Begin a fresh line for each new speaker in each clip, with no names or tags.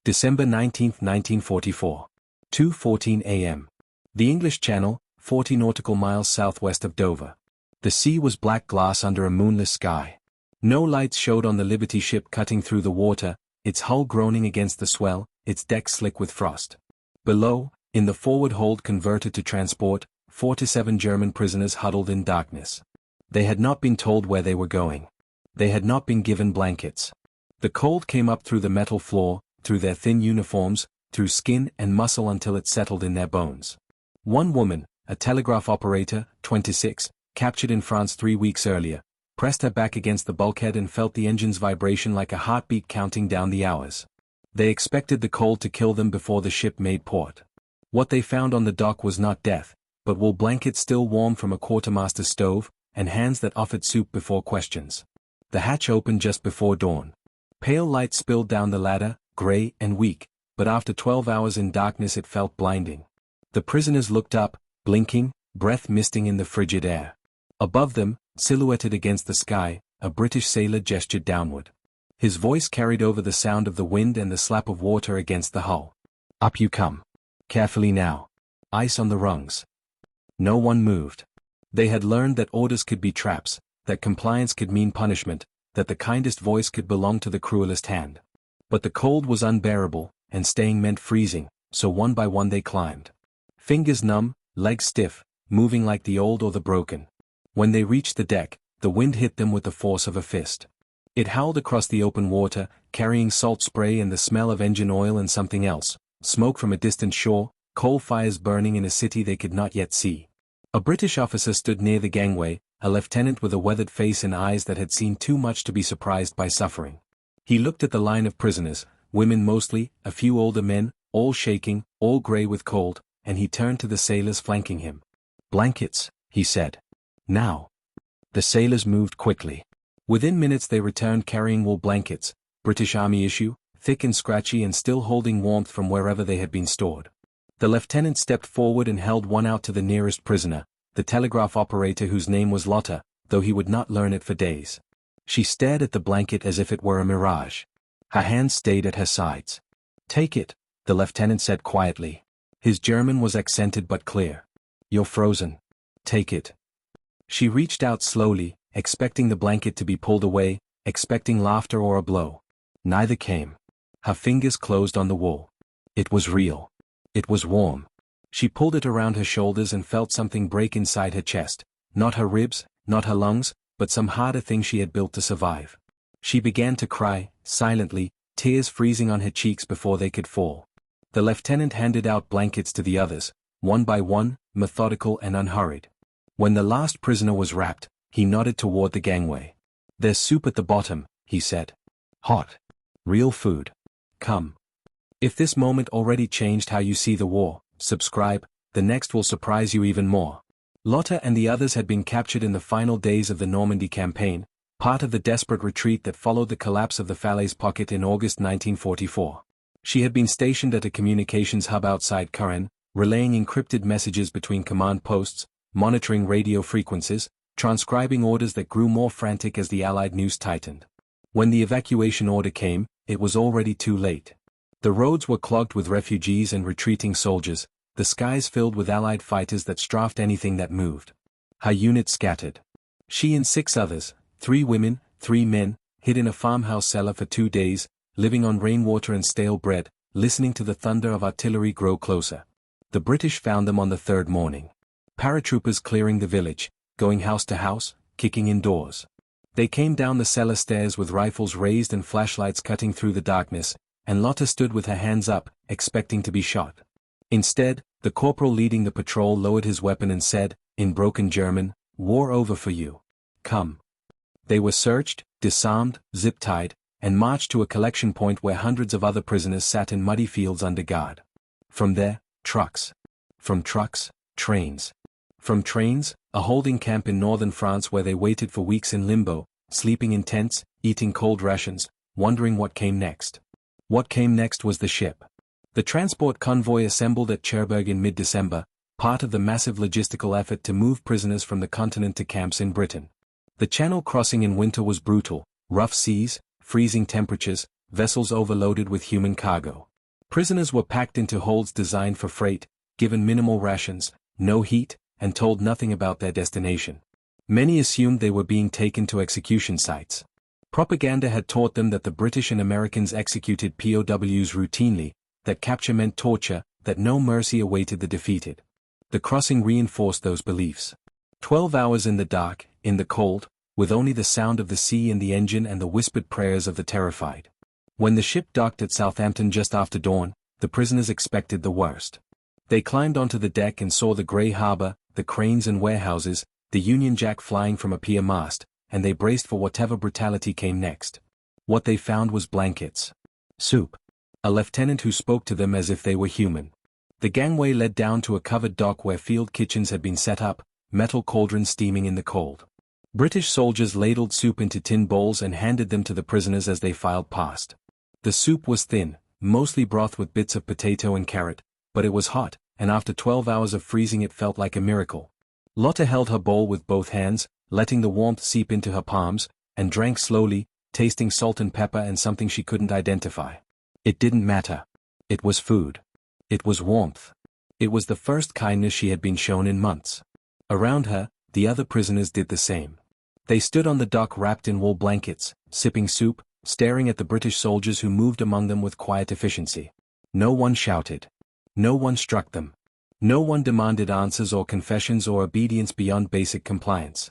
December 19, 1944. 2:14 a.m. The English Channel, 40 nautical miles southwest of Dover. The sea was black glass under a moonless sky. No lights showed on the Liberty ship cutting through the water, its hull groaning against the swell, its deck slick with frost. Below, in the forward hold converted to transport, 47 German prisoners huddled in darkness. They had not been told where they were going. They had not been given blankets. The cold came up through the metal floor, through their thin uniforms, through skin and muscle until it settled in their bones. One woman, a telegraph operator, 26, captured in France 3 weeks earlier, pressed her back against the bulkhead and felt the engine's vibration like a heartbeat counting down the hours. They expected the cold to kill them before the ship made port. What they found on the dock was not death, but wool blankets still warm from a quartermaster's stove, and hands that offered soup before questions. The hatch opened just before dawn. Pale light spilled down the ladder, gray and weak, but after 12 hours in darkness it felt blinding. The prisoners looked up, blinking, breath misting in the frigid air. Above them, silhouetted against the sky, a British sailor gestured downward. His voice carried over the sound of the wind and the slap of water against the hull. Up you come. Carefully now. Ice on the rungs. No one moved. They had learned that orders could be traps, that compliance could mean punishment, that the kindest voice could belong to the cruelest hand. But the cold was unbearable, and staying meant freezing, so one by one they climbed. Fingers numb, legs stiff, moving like the old or the broken. When they reached the deck, the wind hit them with the force of a fist. It howled across the open water, carrying salt spray and the smell of engine oil and something else, smoke from a distant shore, coal fires burning in a city they could not yet see. A British officer stood near the gangway, a lieutenant with a weathered face and eyes that had seen too much to be surprised by suffering. He looked at the line of prisoners, women mostly, a few older men, all shaking, all gray with cold, and he turned to the sailors flanking him. "Blankets," he said. "Now." The sailors moved quickly. Within minutes they returned carrying wool blankets, British Army issue, thick and scratchy and still holding warmth from wherever they had been stored. The lieutenant stepped forward and held one out to the nearest prisoner, the telegraph operator whose name was Lotta, though he would not learn it for days. She stared at the blanket as if it were a mirage. Her hands stayed at her sides. "Take it," the lieutenant said quietly. His German was accented but clear. "You're frozen. Take it." She reached out slowly, expecting the blanket to be pulled away, expecting laughter or a blow. Neither came. Her fingers closed on the wool. It was real. It was warm. She pulled it around her shoulders and felt something break inside her chest, not her ribs, not her lungs, but some harder thing she had built to survive. She began to cry, silently, tears freezing on her cheeks before they could fall. The lieutenant handed out blankets to the others, one by one, methodical and unhurried. When the last prisoner was wrapped, he nodded toward the gangway. "There's soup at the bottom," he said. "Hot. Real food. Come." If this moment already changed how you see the war, subscribe, the next will surprise you even more. Lotta and the others had been captured in the final days of the Normandy campaign, part of the desperate retreat that followed the collapse of the Falaise pocket in August 1944. She had been stationed at a communications hub outside Caen, relaying encrypted messages between command posts, monitoring radio frequencies, transcribing orders that grew more frantic as the Allied news tightened. When the evacuation order came, it was already too late. The roads were clogged with refugees and retreating soldiers, the skies filled with Allied fighters that strafed anything that moved. Her unit scattered. She and 6 others, 3 women, 3 men, hid in a farmhouse cellar for 2 days, living on rainwater and stale bread, listening to the thunder of artillery grow closer. The British found them on the 3rd morning. Paratroopers clearing the village, going house to house, kicking in doors. They came down the cellar stairs with rifles raised and flashlights cutting through the darkness, and Lotta stood with her hands up, expecting to be shot. Instead, the corporal leading the patrol lowered his weapon and said, in broken German, "War over for you. Come." They were searched, disarmed, zip-tied, and marched to a collection point where hundreds of other prisoners sat in muddy fields under guard. From there, trucks. From trucks, trains. From trains, a holding camp in northern France where they waited for weeks in limbo, sleeping in tents, eating cold rations, wondering what came next. What came next was the ship. The transport convoy assembled at Cherbourg in mid-December, part of the massive logistical effort to move prisoners from the continent to camps in Britain. The Channel crossing in winter was brutal, rough seas, freezing temperatures, vessels overloaded with human cargo. Prisoners were packed into holds designed for freight, given minimal rations, no heat, and told nothing about their destination. Many assumed they were being taken to execution sites. Propaganda had taught them that the British and Americans executed POWs routinely, that capture meant torture, that no mercy awaited the defeated. The crossing reinforced those beliefs. 12 hours in the dark, in the cold, with only the sound of the sea and the engine and the whispered prayers of the terrified. When the ship docked at Southampton just after dawn, the prisoners expected the worst. They climbed onto the deck and saw the grey harbour, the cranes and warehouses, the Union Jack flying from a pier mast, and they braced for whatever brutality came next. What they found was blankets. Soup. A lieutenant who spoke to them as if they were human. The gangway led down to a covered dock where field kitchens had been set up, metal cauldrons steaming in the cold. British soldiers ladled soup into tin bowls and handed them to the prisoners as they filed past. The soup was thin, mostly broth with bits of potato and carrot, but it was hot, and after 12 hours of freezing it felt like a miracle. Lotta held her bowl with both hands, letting the warmth seep into her palms, and drank slowly, tasting salt and pepper and something she couldn't identify. It didn't matter. It was food. It was warmth. It was the first kindness she had been shown in months. Around her, the other prisoners did the same. They stood on the dock wrapped in wool blankets, sipping soup, staring at the British soldiers who moved among them with quiet efficiency. No one shouted. No one struck them. No one demanded answers or confessions or obedience beyond basic compliance.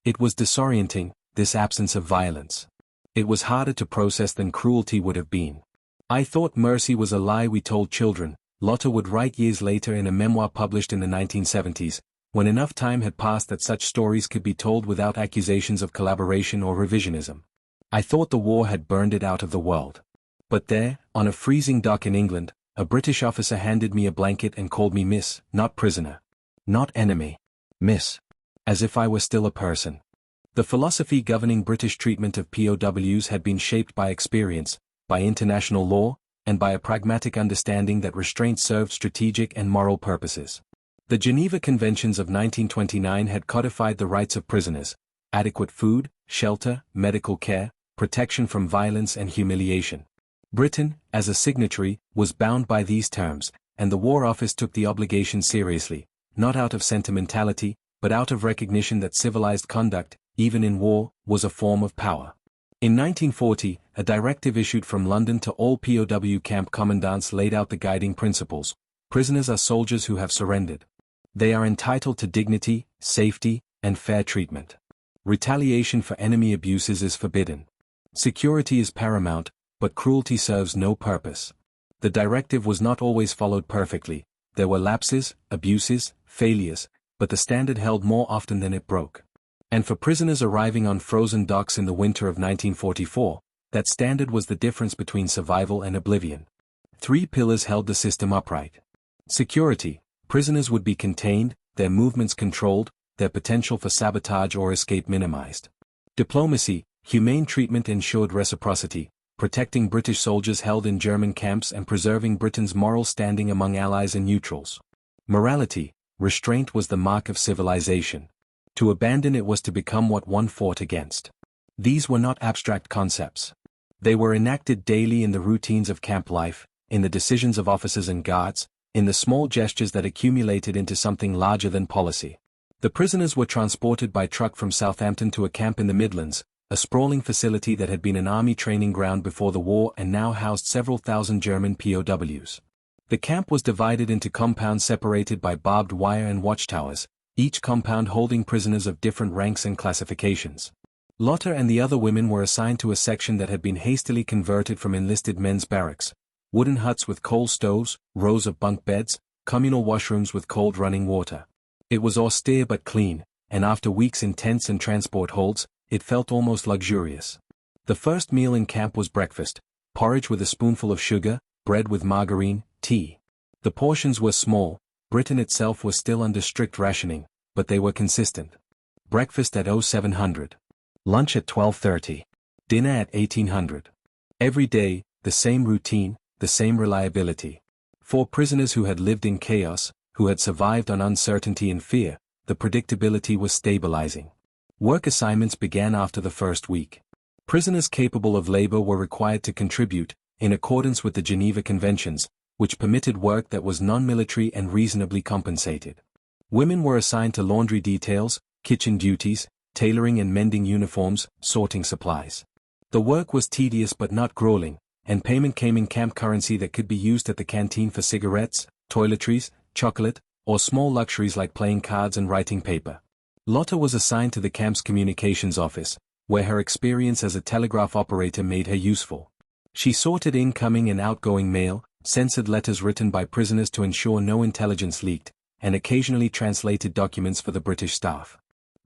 It was disorienting, this absence of violence. It was harder to process than cruelty would have been. I thought mercy was a lie we told children, Lotta would write years later in a memoir published in the 1970s, when enough time had passed that such stories could be told without accusations of collaboration or revisionism. I thought the war had burned it out of the world. But there, on a freezing dock in England, a British officer handed me a blanket and called me Miss, not prisoner. Not enemy. Miss. As if I were still a person. The philosophy governing British treatment of POWs had been shaped by experience, by international law, and by a pragmatic understanding that restraint served strategic and moral purposes. The Geneva Conventions of 1929 had codified the rights of prisoners: adequate food, shelter, medical care, protection from violence and humiliation. Britain, as a signatory, was bound by these terms, and the War Office took the obligation seriously, not out of sentimentality, but out of recognition that civilized conduct, even in war, was a form of power. In 1940, a directive issued from London to all POW camp commandants laid out the guiding principles: prisoners are soldiers who have surrendered. They are entitled to dignity, safety, and fair treatment. Retaliation for enemy abuses is forbidden. Security is paramount, but cruelty serves no purpose. The directive was not always followed perfectly. There were lapses, abuses, failures, but the standard held more often than it broke. And for prisoners arriving on frozen docks in the winter of 1944, that standard was the difference between survival and oblivion. 3 pillars held the system upright. Security: prisoners would be contained, their movements controlled, their potential for sabotage or escape minimized. Diplomacy: humane treatment ensured reciprocity, protecting British soldiers held in German camps and preserving Britain's moral standing among allies and neutrals. Morality: restraint was the mark of civilization. To abandon it was to become what one fought against. These were not abstract concepts. They were enacted daily in the routines of camp life, in the decisions of officers and guards, in the small gestures that accumulated into something larger than policy. The prisoners were transported by truck from Southampton to a camp in the Midlands, a sprawling facility that had been an army training ground before the war and now housed several thousand German POWs. The camp was divided into compounds separated by barbed wire and watchtowers, each compound holding prisoners of different ranks and classifications. Lotta and the other women were assigned to a section that had been hastily converted from enlisted men's barracks: wooden huts with coal stoves, rows of bunk beds, communal washrooms with cold running water. It was austere but clean, and after weeks in tents and transport holds, it felt almost luxurious. The first meal in camp was breakfast: porridge with a spoonful of sugar, bread with margarine, tea. The portions were small. Britain itself was still under strict rationing, but they were consistent. Breakfast at 0700. Lunch at 12:30. Dinner at 1800. Every day, the same routine, the same reliability. For prisoners who had lived in chaos, who had survived on uncertainty and fear, the predictability was stabilizing. Work assignments began after the first week. Prisoners capable of labor were required to contribute, in accordance with the Geneva Conventions, which permitted work that was non-military and reasonably compensated. Women were assigned to laundry details, kitchen duties, tailoring and mending uniforms, sorting supplies. The work was tedious but not grueling, and payment came in camp currency that could be used at the canteen for cigarettes, toiletries, chocolate, or small luxuries like playing cards and writing paper. Lotta was assigned to the camp's communications office, where her experience as a telegraph operator made her useful. She sorted incoming and outgoing mail, censored letters written by prisoners to ensure no intelligence leaked, and occasionally translated documents for the British staff.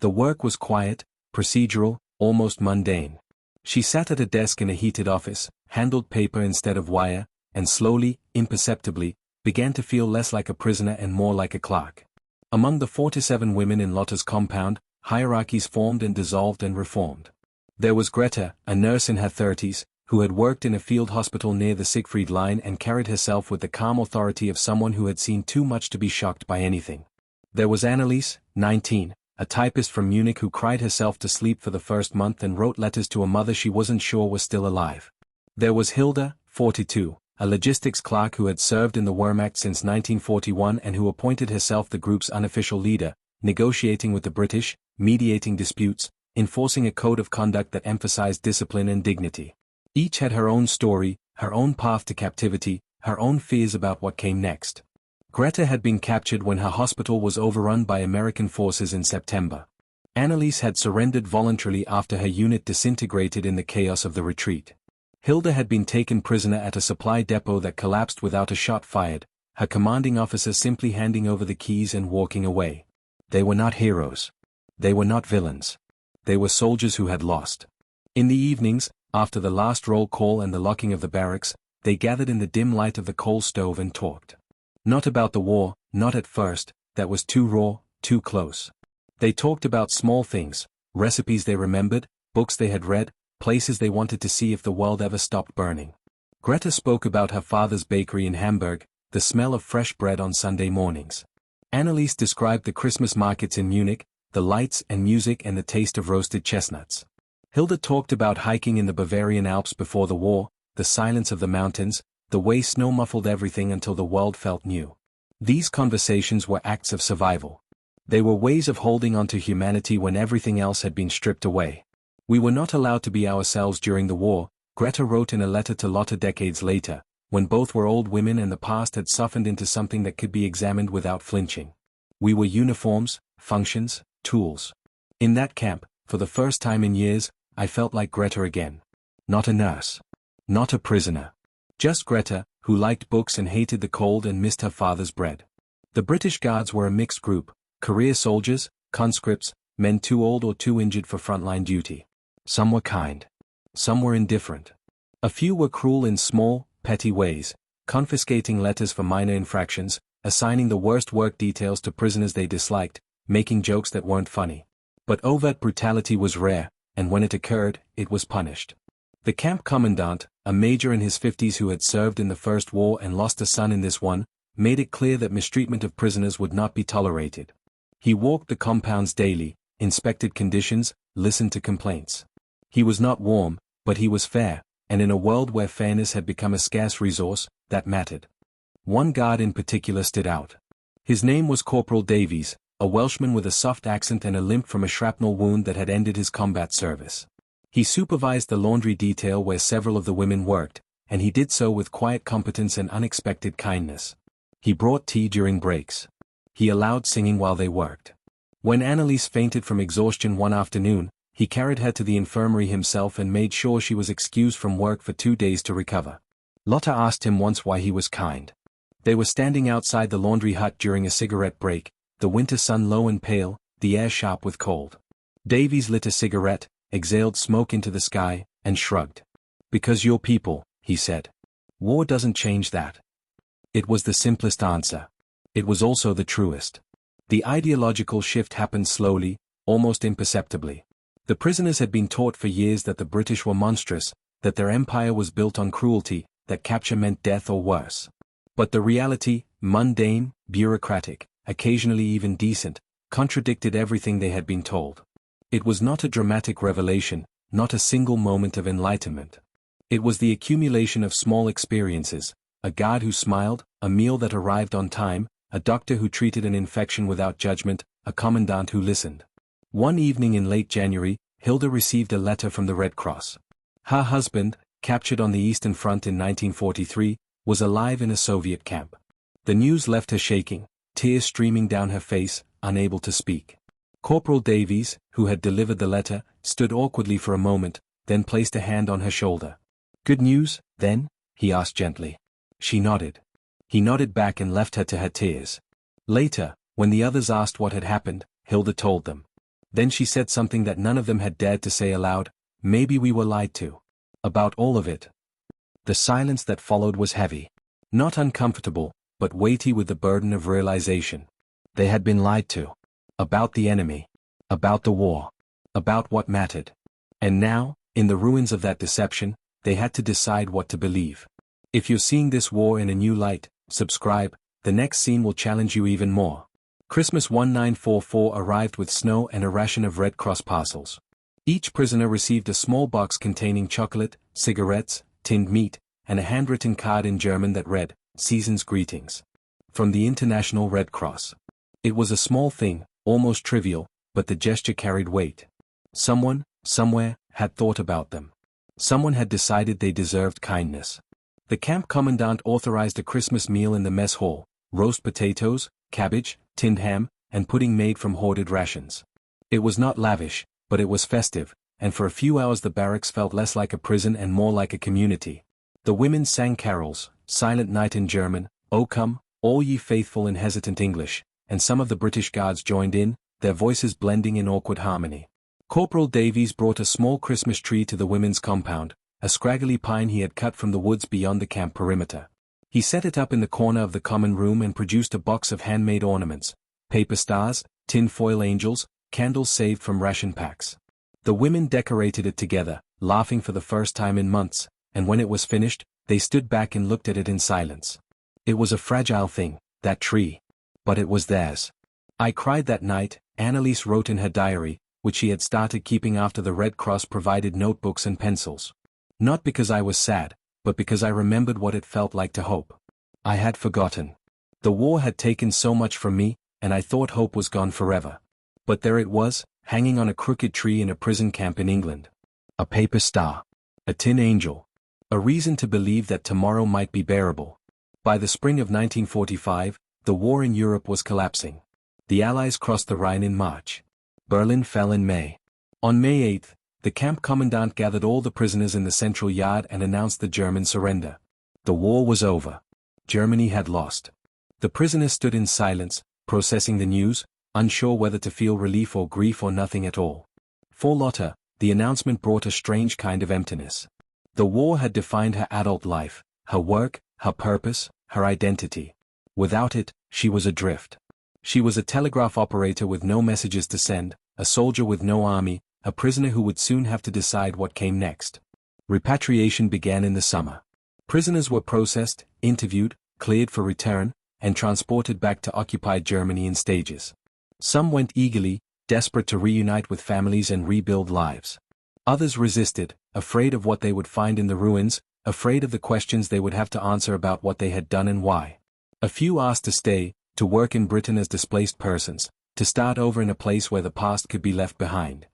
The work was quiet, procedural, almost mundane. She sat at a desk in a heated office, handled paper instead of wire, and slowly, imperceptibly, began to feel less like a prisoner and more like a clerk. Among the 47 women in Lotta's compound, hierarchies formed and dissolved and reformed. There was Greta, a nurse in her 30s, who had worked in a field hospital near the Siegfried Line and carried herself with the calm authority of someone who had seen too much to be shocked by anything. There was Anneliese, 19, a typist from Munich who cried herself to sleep for the first month and wrote letters to a mother she wasn't sure was still alive. There was Hilda, 42, a logistics clerk who had served in the Wehrmacht since 1941 and who appointed herself the group's unofficial leader, negotiating with the British, mediating disputes, enforcing a code of conduct that emphasized discipline and dignity. Each had her own story, her own path to captivity, her own fears about what came next. Greta had been captured when her hospital was overrun by American forces in September. Anneliese had surrendered voluntarily after her unit disintegrated in the chaos of the retreat. Hilda had been taken prisoner at a supply depot that collapsed without a shot fired, her commanding officer simply handing over the keys and walking away. They were not heroes. They were not villains. They were soldiers who had lost. In the evenings, after the last roll call and the locking of the barracks, they gathered in the dim light of the coal stove and talked. Not about the war, not at first, that was too raw, too close. They talked about small things, recipes they remembered, books they had read, places they wanted to see if the world ever stopped burning. Greta spoke about her father's bakery in Hamburg, the smell of fresh bread on Sunday mornings. Anneliese described the Christmas markets in Munich, the lights and music and the taste of roasted chestnuts. Hilda talked about hiking in the Bavarian Alps before the war, the silence of the mountains, the way snow muffled everything until the world felt new. These conversations were acts of survival. They were ways of holding on to humanity when everything else had been stripped away. We were not allowed to be ourselves during the war, Greta wrote in a letter to Lotta decades later, when both were old women and the past had softened into something that could be examined without flinching. We were uniforms, functions, tools. In that camp, for the first time in years, I felt like Greta again. Not a nurse. Not a prisoner. Just Greta, who liked books and hated the cold and missed her father's bread. The British Guards were a mixed group, career soldiers, conscripts, men too old or too injured for frontline duty. Some were kind. Some were indifferent. A few were cruel in small, petty ways, confiscating letters for minor infractions, assigning the worst work details to prisoners they disliked, making jokes that weren't funny. But overt brutality was rare, and when it occurred, it was punished. The camp commandant, a major in his 50s who had served in the First War and lost a son in this one, made it clear that mistreatment of prisoners would not be tolerated. He walked the compounds daily, inspected conditions, listened to complaints. He was not warm, but he was fair, and in a world where fairness had become a scarce resource, that mattered. One guard in particular stood out. His name was Corporal Davies, a Welshman with a soft accent and a limp from a shrapnel wound that had ended his combat service. He supervised the laundry detail where several of the women worked, and he did so with quiet competence and unexpected kindness. He brought tea during breaks. He allowed singing while they worked. When Anneliese fainted from exhaustion one afternoon, he carried her to the infirmary himself and made sure she was excused from work for 2 days to recover. Lotta asked him once why he was kind. They were standing outside the laundry hut during a cigarette break, the winter sun low and pale, the air sharp with cold. Davies lit a cigarette, exhaled smoke into the sky, and shrugged. "Because you're people," he said. "War doesn't change that." It was the simplest answer. It was also the truest. The ideological shift happened slowly, almost imperceptibly. The prisoners had been taught for years that the British were monstrous, that their empire was built on cruelty, that capture meant death or worse. But the reality, mundane, bureaucratic, occasionally even decent, contradicted everything they had been told. It was not a dramatic revelation, not a single moment of enlightenment. It was the accumulation of small experiences, a guard who smiled, a meal that arrived on time, a doctor who treated an infection without judgment, a commandant who listened. One evening in late January, Hilda received a letter from the Red Cross. Her husband, captured on the Eastern Front in 1943, was alive in a Soviet camp. The news left her shaking, tears streaming down her face, unable to speak. Corporal Davies, who had delivered the letter, stood awkwardly for a moment, then placed a hand on her shoulder. "Good news, then?" he asked gently. She nodded. He nodded back and left her to her tears. Later, when the others asked what had happened, Hilda told them. Then she said something that none of them had dared to say aloud: "Maybe we were lied to. About all of it." The silence that followed was heavy. Not uncomfortable, but weighty with the burden of realization. They had been lied to. About the enemy. About the war. About what mattered. And now, in the ruins of that deception, they had to decide what to believe. If you're seeing this war in a new light, subscribe. The next scene will challenge you even more. Christmas 1944 arrived with snow and a ration of Red Cross parcels. Each prisoner received a small box containing chocolate, cigarettes, tinned meat, and a handwritten card in German that read, "Season's greetings. From the International Red Cross." It was a small thing, almost trivial, but the gesture carried weight. Someone, somewhere, had thought about them. Someone had decided they deserved kindness. The camp commandant authorized a Christmas meal in the mess hall: roast potatoes, cabbage, tinned ham, and pudding made from hoarded rations. It was not lavish, but it was festive, and for a few hours the barracks felt less like a prison and more like a community. The women sang carols, Silent Night in German, "O Come, All Ye Faithful" in hesitant English, and some of the British guards joined in, their voices blending in awkward harmony. Corporal Davies brought a small Christmas tree to the women's compound, a scraggly pine he had cut from the woods beyond the camp perimeter. He set it up in the corner of the common room and produced a box of handmade ornaments: paper stars, tin foil angels, candles saved from ration packs. The women decorated it together, laughing for the first time in months, and when it was finished, they stood back and looked at it in silence. It was a fragile thing, that tree. But it was theirs. "I cried that night," Annalise wrote in her diary, which she had started keeping after the Red Cross provided notebooks and pencils. "Not because I was sad, but because I remembered what it felt like to hope. I had forgotten. The war had taken so much from me, and I thought hope was gone forever. But there it was, hanging on a crooked tree in a prison camp in England. A paper star. A tin angel. A reason to believe that tomorrow might be bearable." By the spring of 1945, the war in Europe was collapsing. The Allies crossed the Rhine in March. Berlin fell in May. On May 8, the camp commandant gathered all the prisoners in the central yard and announced the German surrender. The war was over. Germany had lost. The prisoners stood in silence, processing the news, unsure whether to feel relief or grief or nothing at all. For Lotta, the announcement brought a strange kind of emptiness. The war had defined her adult life, her work, her purpose, her identity. Without it, she was adrift. She was a telegraph operator with no messages to send, a soldier with no army, a prisoner who would soon have to decide what came next. Repatriation began in the summer. Prisoners were processed, interviewed, cleared for return, and transported back to occupied Germany in stages. Some went eagerly, desperate to reunite with families and rebuild lives. Others resisted, afraid of what they would find in the ruins, afraid of the questions they would have to answer about what they had done and why. A few asked to stay, to work in Britain as displaced persons, to start over in a place where the past could be left behind.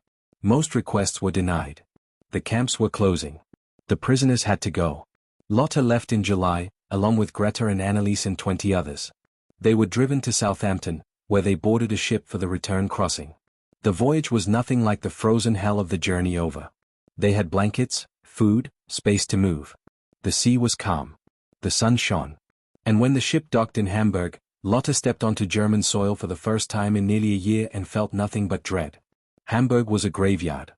Most requests were denied. The camps were closing. The prisoners had to go. Lotta left in July, along with Greta and Annalise and 20 others. They were driven to Southampton, where they boarded a ship for the return crossing. The voyage was nothing like the frozen hell of the journey over. They had blankets, food, space to move. The sea was calm. The sun shone. And when the ship docked in Hamburg, Lotta stepped onto German soil for the first time in nearly a year and felt nothing but dread. Hamburg was a graveyard.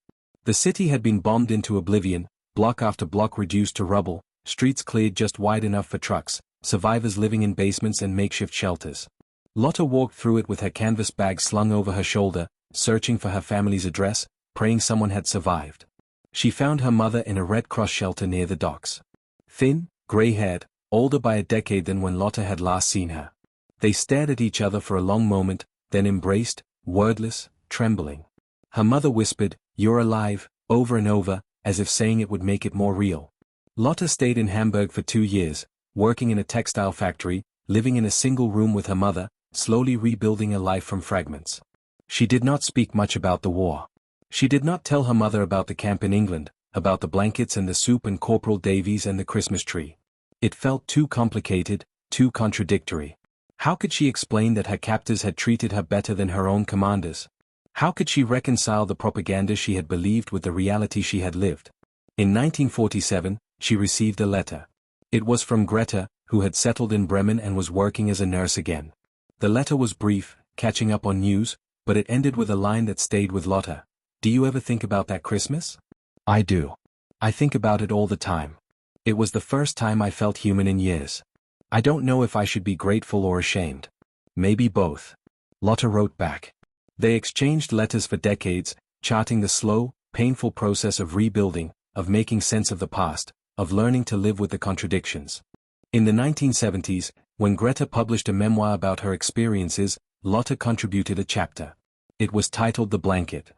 The city had been bombed into oblivion, block after block reduced to rubble, streets cleared just wide enough for trucks, survivors living in basements and makeshift shelters. Lotta walked through it with her canvas bag slung over her shoulder, searching for her family's address, praying someone had survived. She found her mother in a Red Cross shelter near the docks. Thin, gray-haired, older by a decade than when Lotta had last seen her. They stared at each other for a long moment, then embraced, wordless, trembling. Her mother whispered, "You're alive," over and over, as if saying it would make it more real. Lotta stayed in Hamburg for 2 years, working in a textile factory, living in a single room with her mother, slowly rebuilding a life from fragments. She did not speak much about the war. She did not tell her mother about the camp in England, about the blankets and the soup and Corporal Davies and the Christmas tree. It felt too complicated, too contradictory. How could she explain that her captors had treated her better than her own commanders? How could she reconcile the propaganda she had believed with the reality she had lived? In 1947, she received a letter. It was from Greta, who had settled in Bremen and was working as a nurse again. The letter was brief, catching up on news, but it ended with a line that stayed with Lotta. "Do you ever think about that Christmas?" "I do. I think about it all the time. It was the first time I felt human in years. I don't know if I should be grateful or ashamed. Maybe both." Lotta wrote back. They exchanged letters for decades, charting the slow, painful process of rebuilding, of making sense of the past, of learning to live with the contradictions. In the 1970s, when Greta published a memoir about her experiences, Lotta contributed a chapter. It was titled The Blanket.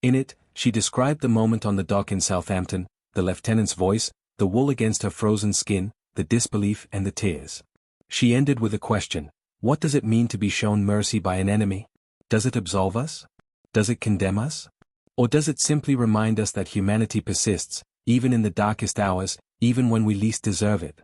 In it, she described the moment on the dock in Southampton, the lieutenant's voice, the wool against her frozen skin, the disbelief and the tears. She ended with a question: what does it mean to be shown mercy by an enemy? Does it absolve us? Does it condemn us? Or does it simply remind us that humanity persists, even in the darkest hours, even when we least deserve it?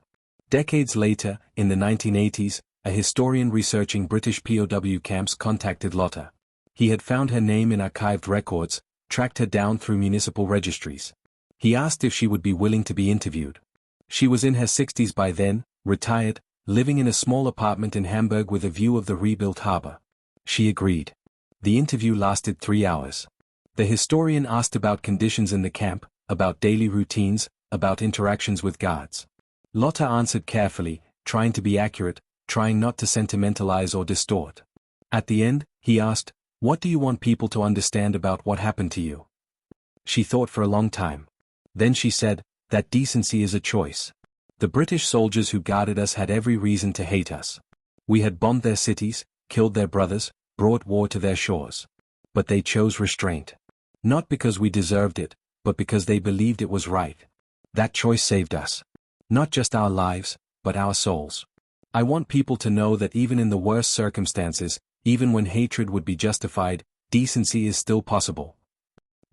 Decades later, in the 1980s, a historian researching British POW camps contacted Lotta. He had found her name in archived records, tracked her down through municipal registries. He asked if she would be willing to be interviewed. She was in her 60s by then, retired, living in a small apartment in Hamburg with a view of the rebuilt harbor. She agreed. The interview lasted 3 hours. The historian asked about conditions in the camp, about daily routines, about interactions with guards. Lotta answered carefully, trying to be accurate, trying not to sentimentalize or distort. At the end, he asked, "What do you want people to understand about what happened to you?" She thought for a long time. Then she said, "That decency is a choice. The British soldiers who guarded us had every reason to hate us. We had bombed their cities, killed their brothers, brought war to their shores. But they chose restraint. Not because we deserved it, but because they believed it was right. That choice saved us. Not just our lives, but our souls. I want people to know that even in the worst circumstances, even when hatred would be justified, decency is still possible."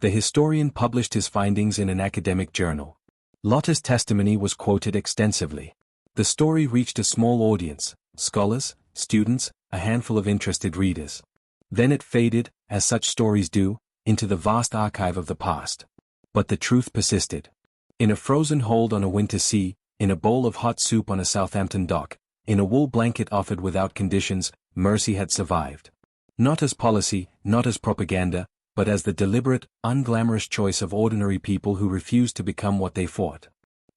The historian published his findings in an academic journal. Lotta's testimony was quoted extensively. The story reached a small audience, scholars, students, a handful of interested readers. Then it faded, as such stories do, into the vast archive of the past. But the truth persisted. In a frozen hold on a winter sea, in a bowl of hot soup on a Southampton dock, in a wool blanket offered without conditions, mercy had survived. Not as policy, not as propaganda, but as the deliberate, unglamorous choice of ordinary people who refused to become what they fought.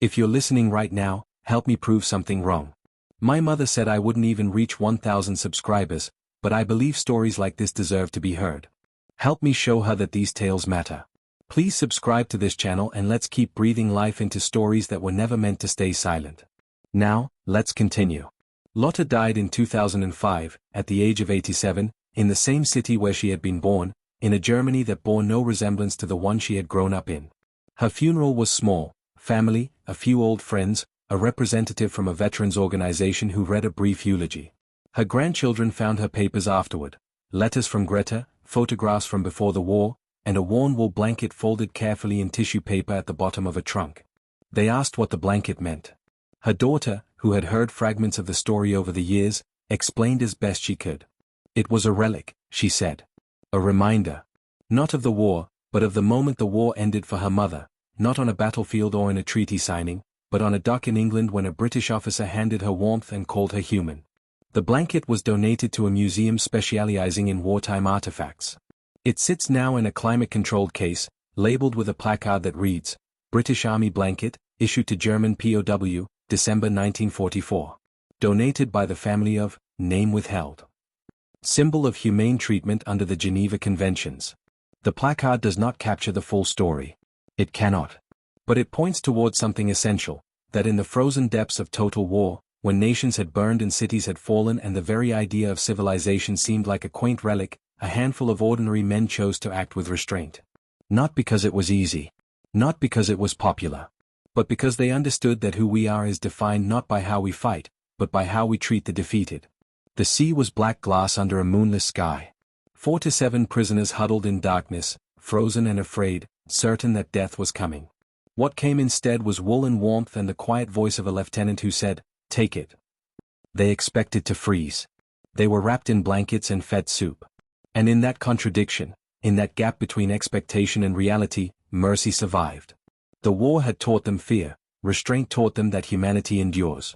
If you're listening right now, help me prove something wrong. My mother said I wouldn't even reach 1,000 subscribers, but I believe stories like this deserve to be heard. Help me show her that these tales matter. Please subscribe to this channel and let's keep breathing life into stories that were never meant to stay silent. Now, let's continue. Lotta died in 2005, at the age of 87, in the same city where she had been born, in a Germany that bore no resemblance to the one she had grown up in. Her funeral was small: family, a few old friends, a representative from a veterans organization who read a brief eulogy. Her grandchildren found her papers afterward: letters from Greta, photographs from before the war, and a worn wool blanket folded carefully in tissue paper at the bottom of a trunk. They asked what the blanket meant. Her daughter, who had heard fragments of the story over the years, explained as best she could. "It was a relic," she said. "A reminder. Not of the war, but of the moment the war ended for her mother, not on a battlefield or in a treaty signing, but on a dock in England when a British officer handed her warmth and called her human." The blanket was donated to a museum specializing in wartime artifacts. It sits now in a climate-controlled case, labeled with a placard that reads, "British Army Blanket, issued to German POW, December 1944. Donated by the family of, name withheld. Symbol of humane treatment under the Geneva Conventions." The placard does not capture the full story. It cannot. But it points towards something essential, that in the frozen depths of total war, when nations had burned and cities had fallen and the very idea of civilization seemed like a quaint relic, a handful of ordinary men chose to act with restraint. Not because it was easy. Not because it was popular. but because they understood that who we are is defined not by how we fight, but by how we treat the defeated. The sea was black glass under a moonless sky. 4 to 7 prisoners huddled in darkness, frozen and afraid, certain that death was coming. What came instead was wool and warmth and the quiet voice of a lieutenant who said, "Take it." They expected to freeze. They were wrapped in blankets and fed soup. And in that contradiction, in that gap between expectation and reality, mercy survived. The war had taught them fear, restraint taught them that humanity endures.